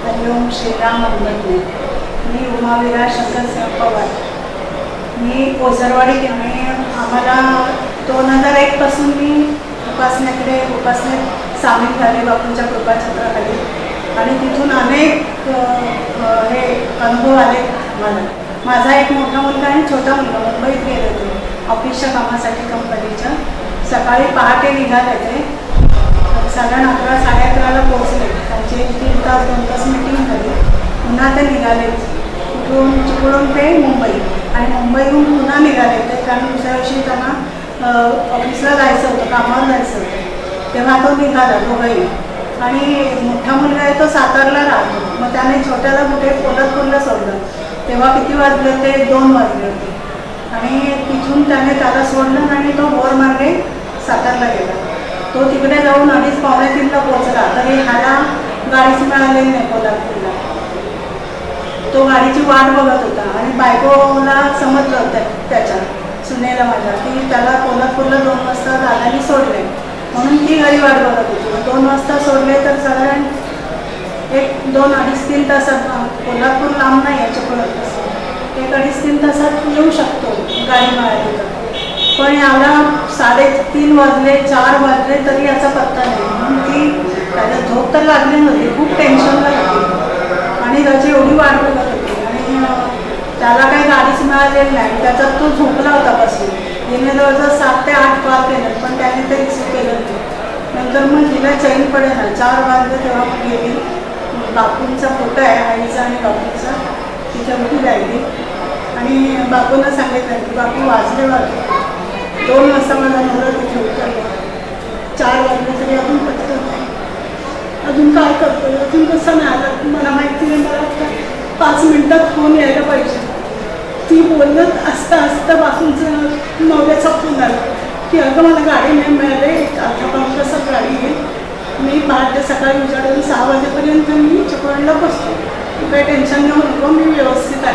हरिओम श्रीराम मंगल. मी उमाविरा शंकरसिंह पवार. मी ओझरवाडी केली. आम्हाला 2001 पासून मी उपासनेत सामील झाले बापूंच्या कृपाछत्राखाली आणि तिथून अनेक हे अनुभव आले मला. माझा एक मोठा मुलगा आणि छोटा मुलगा मुंबईत गेले होते ऑफिसच्या कामासाठी कंपनीच्या. सकाळी पहाटे निघाले ते साधारण 11-11:30ला पोहोचले. त्यांची 3 तास 2 तास मीटिंग झाली. पुन्हा ते निघाले चिपळूण ते मुंबई आणि मुंबईहून पुन्हा निघाले ते कारण दुसऱ्या दिवशी त्यांना ऑफिसला जायचं होतं, कामावर जायचं होतं. तेव्हा तो निघाला दोघंही. आणि मोठा मुलगा आहे तो सातारला राहतो. मग त्याने छोट्याला कुठे कोल्हापूरला सोडलं. तेव्हा किती वाजले ते 2 वाजले होते आणि तिथून त्याने त्याला सोडलं आणि तो बोरमार्गे सातारला गेला. तो तिकडे जाऊन 2:30-3ला पोहोचला तरी ह्याला गाडीच मिळालेली नाही कोल्हापूरला. तो गाडीची वाट बघत होता आणि बायकोला समजलं होतं त्याच्या सुनेला माझ्या की त्याला कोल्हापूरला 2 वाजता दादानी सोडले म्हणून ती गाडी वाट बघत होती. 2 वाजता सोडले तर साधारण 2-2.5-3 तासात कोल्हापूर लांब नाही याच्या पुढं 1-2.5-3 तासात येऊ शकतो गाडी मिळाली तर. पण याला 3:30 वाजले 4 वाजले तरी याचा पत्ता नाही. म्हणून ती त्याला झोप तर लागली नव्हती, खूप टेन्शनला होती आणि त्याची एवढी वाट बघत होती आणि त्याला काही गाडीच मिळालेली नाही. त्याच्यात तो झोपला होता बसून. तिने जवळजवळ 7 ते 8 कॉल केलं पण त्याने ते रिसीव केलं नाही. नंतर मग तिला चैन पडेना 4 वाजले तेव्हा गेली. बापूंचा फोटो आहे आईचा आणि बापूंचा, तिच्यावरती राहिली आणि बापूंना सांगितलं की बापू वाजले 2 वाजता माझा नवरा तिथे उतरला. 4 वाजले तरी अजून पटकन नाही. अजून काय करतो अजून कसं नाही आला मला माहिती नाही. मला 5 मिनटात फोन यायला पाहिजे. ती बोलत असता असता बापूंचं नवऱ्याचा फोन आला की अगं मला गाडी नाही मिळाली, अर्धा पाऊण तासात गाडी येईल. मी पहाटे सकाळी उजाडून 6 वाजेपर्यंत मी चिपळूणला बसतो. तू काही टेन्शन घेऊ नको, मी व्यवस्थित आहे.